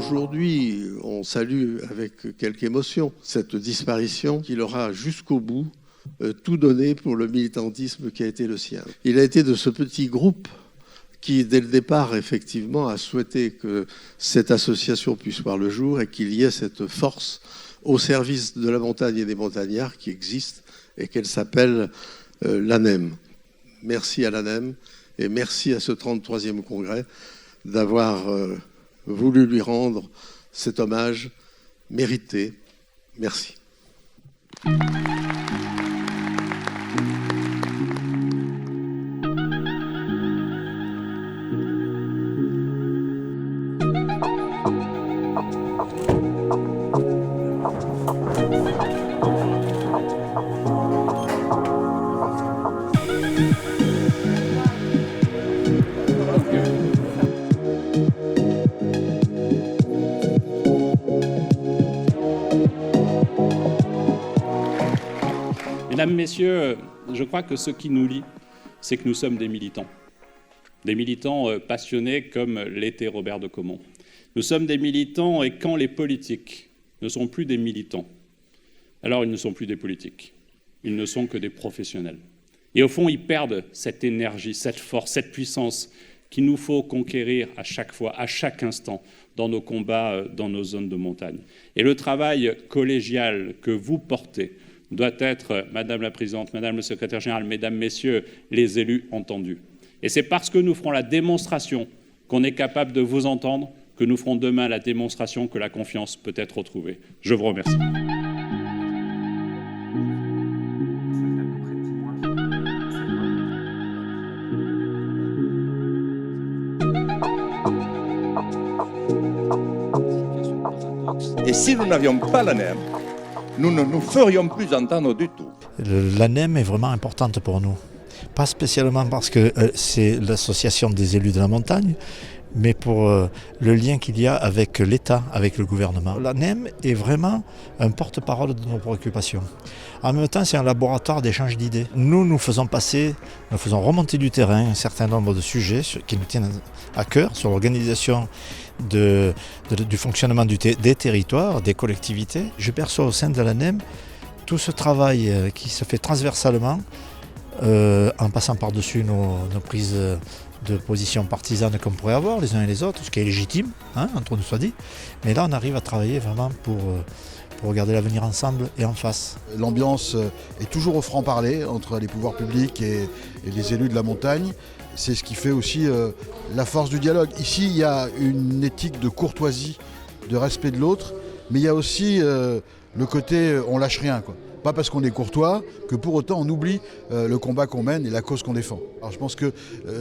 Aujourd'hui, on salue avec quelque émotion cette disparition qu'il aura jusqu'au bout tout donné pour le militantisme qui a été le sien. Il a été de ce petit groupe qui, dès le départ, effectivement, a souhaité que cette association puisse voir le jour et qu'il y ait cette force au service de la montagne et des montagnards qui existe et qu'elle s'appelle l'ANEM. Merci à l'ANEM et merci à ce 33e congrès d'avoir voulu lui rendre cet hommage mérité. Merci. Mesdames, Messieurs, je crois que ce qui nous lie, c'est que nous sommes des militants passionnés comme l'était Robert de Caumont. Nous sommes des militants et quand les politiques ne sont plus des militants, alors ils ne sont plus des politiques, ils ne sont que des professionnels. Et au fond, ils perdent cette énergie, cette force, cette puissance qu'il nous faut conquérir à chaque fois, à chaque instant, dans nos combats, dans nos zones de montagne. Et le travail collégial que vous portez doit être, Madame la Présidente, Madame le Secrétaire Général, Mesdames, Messieurs, les élus entendus. Et c'est parce que nous ferons la démonstration qu'on est capable de vous entendre que nous ferons demain la démonstration que la confiance peut être retrouvée. Je vous remercie. Et si nous n'avions pas l'ANEM, nous ne nous ferions plus entendre du tout. L'ANEM est vraiment importante pour nous. Pas spécialement parce que c'est l'association des élus de la montagne, mais pour le lien qu'il y a avec l'État, avec le gouvernement. L'ANEM est vraiment un porte-parole de nos préoccupations. En même temps, c'est un laboratoire d'échange d'idées. Nous faisons remonter du terrain un certain nombre de sujets qui nous tiennent à cœur sur l'organisation du fonctionnement des territoires, des collectivités. Je perçois au sein de l'ANEM tout ce travail qui se fait transversalement en passant par-dessus nos prises de position partisanes qu'on pourrait avoir les uns et les autres, ce qui est légitime, entre nous soit dit. Mais là, on arrive à travailler vraiment pour regarder l'avenir ensemble et en face. L'ambiance est toujours au franc-parler entre les pouvoirs publics et les élus de la montagne. C'est ce qui fait aussi la force du dialogue. Ici, il y a une éthique de courtoisie, de respect de l'autre, mais il y a aussi le côté on lâche rien, quoi. Pas parce qu'on est courtois que pour autant on oublie le combat qu'on mène et la cause qu'on défend. Alors je pense que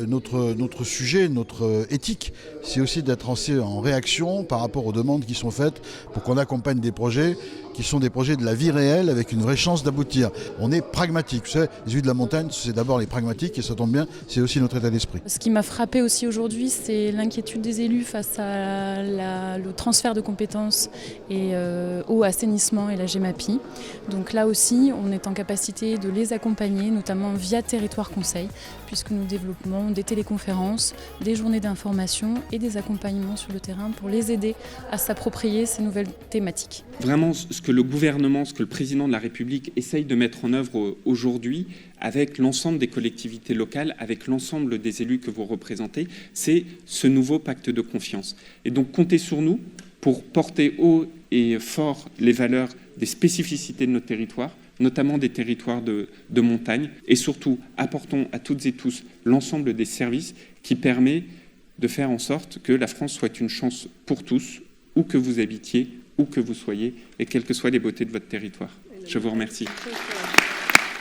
notre sujet, notre éthique, c'est aussi d'être en réaction par rapport aux demandes qui sont faites pour qu'on accompagne des projets qui sont des projets de la vie réelle avec une vraie chance d'aboutir. On est pragmatique. Vous savez, les élus de la montagne, c'est d'abord les pragmatiques et ça tombe bien, c'est aussi notre état d'esprit. Ce qui m'a frappé aussi aujourd'hui, c'est l'inquiétude des élus face à le transfert de compétences et au assainissement et la GEMAPI. Donc là aussi, on est en capacité de les accompagner, notamment via Territoire Conseil, puisque nous développons des téléconférences, des journées d'information et des accompagnements sur le terrain pour les aider à s'approprier ces nouvelles thématiques. Vraiment, ce que le gouvernement, ce que le président de la République essaye de mettre en œuvre aujourd'hui avec l'ensemble des collectivités locales, avec l'ensemble des élus que vous représentez, c'est ce nouveau pacte de confiance. Et donc comptez sur nous pour porter haut et fort les valeurs des spécificités de nos territoires, notamment des territoires de montagne, et surtout apportons à toutes et tous l'ensemble des services qui permet de faire en sorte que la France soit une chance pour tous, où que vous habitiez, où que vous soyez, et quelles que soient les beautés de votre territoire. Je vous remercie.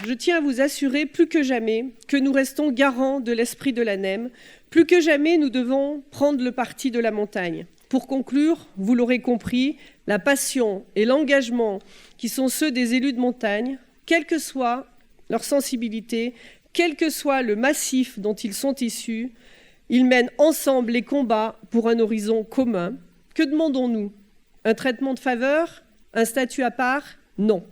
Je tiens à vous assurer plus que jamais que nous restons garants de l'esprit de l'ANEM. Plus que jamais, nous devons prendre le parti de la montagne. Pour conclure, vous l'aurez compris, la passion et l'engagement qui sont ceux des élus de montagne, quelle que soit leur sensibilité, quel que soit le massif dont ils sont issus, ils mènent ensemble les combats pour un horizon commun. Que demandons-nous ? Un traitement de faveur ? Un statut à part ? Non.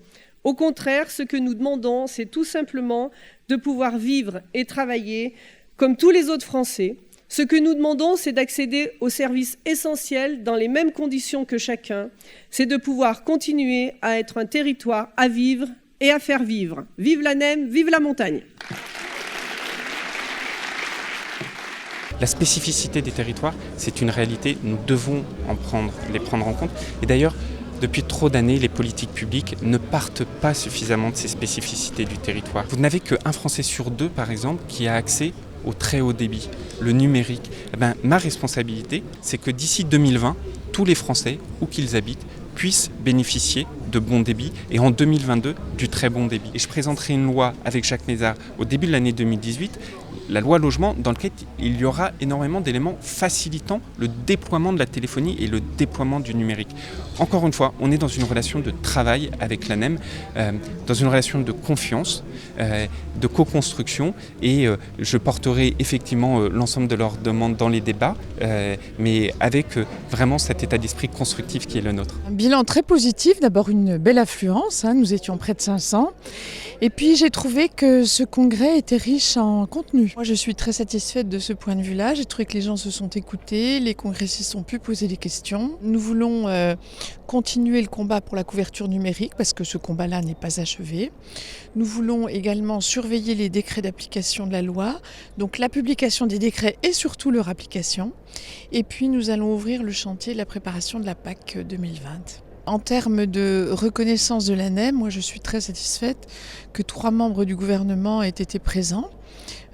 Au contraire, ce que nous demandons, c'est tout simplement de pouvoir vivre et travailler comme tous les autres Français, Ce que nous demandons, c'est d'accéder aux services essentiels dans les mêmes conditions que chacun. C'est de pouvoir continuer à être un territoire à vivre et à faire vivre. Vive la NEM, vive la montagne! La spécificité des territoires, c'est une réalité, nous devons les prendre en compte. Et d'ailleurs, depuis trop d'années, les politiques publiques ne partent pas suffisamment de ces spécificités du territoire. Vous n'avez qu'un Français sur deux, par exemple, qui a accès au très haut débit, le numérique. Ma responsabilité, c'est que d'ici 2020, tous les Français, où qu'ils habitent, puissent bénéficier de bon débit et en 2022 du très bon débit. Et je présenterai une loi avec Jacques Mézard au début de l'année 2018, la loi logement, dans laquelle il y aura énormément d'éléments facilitant le déploiement de la téléphonie et le déploiement du numérique. Encore une fois, on est dans une relation de travail avec la NEM, dans une relation de confiance, de co-construction, et je porterai effectivement l'ensemble de leurs demandes dans les débats, mais avec vraiment cet état d'esprit constructif qui est le nôtre. Un bilan très positif, d'abord une belle affluence, nous étions près de 500, et puis j'ai trouvé que ce congrès était riche en contenu. Moi je suis très satisfaite de ce point de vue-là, j'ai trouvé que les gens se sont écoutés, les congressistes ont pu poser des questions. Nous voulons continuer le combat pour la couverture numérique parce que ce combat-là n'est pas achevé. Nous voulons également surveiller les décrets d'application de la loi, donc la publication des décrets et surtout leur application. Et puis nous allons ouvrir le chantier de la préparation de la PAC 2020. En termes de reconnaissance de la NEM, moi je suis très satisfaite que 3 membres du gouvernement aient été présents.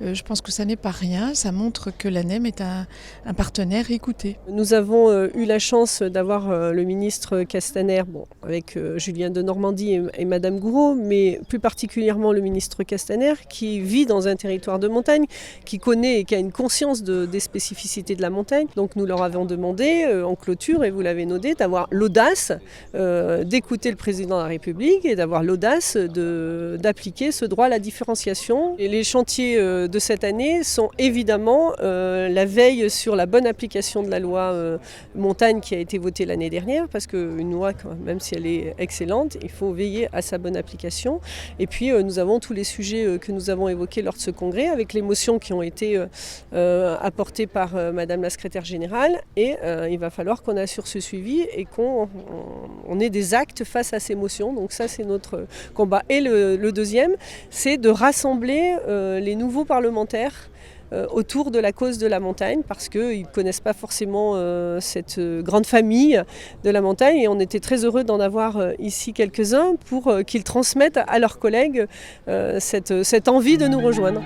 Je pense que ça n'est pas rien, ça montre que la NEM est un partenaire écouté. Nous avons eu la chance d'avoir le ministre Castaner, avec Julien Denormandie et Madame Gouraud, mais plus particulièrement le ministre Castaner, qui vit dans un territoire de montagne, qui connaît et qui a une conscience des spécificités de la montagne. Donc nous leur avons demandé en clôture, et vous l'avez noté, d'avoir l'audace d'écouter le président de la République et d'avoir l'audace d'appliquer ce droit à la différenciation. Et les chantiers de cette année sont évidemment la veille sur la bonne application de la loi montagne qui a été votée l'année dernière, parce qu'une loi, même si elle est excellente, il faut veiller à sa bonne application. Et puis nous avons tous les sujets que nous avons évoqués lors de ce congrès, avec les motions qui ont été apportées par Madame la secrétaire générale, et il va falloir qu'on assure ce suivi et qu'on ait des actes face à ces motions. Donc ça, c'est notre combat. Et le deuxième, c'est de rassembler les nouveaux parlementaires autour de la cause de la montagne, parce qu'ils ne connaissent pas forcément cette grande famille de la montagne, et on était très heureux d'en avoir ici quelques-uns pour qu'ils transmettent à leurs collègues cette envie de nous rejoindre.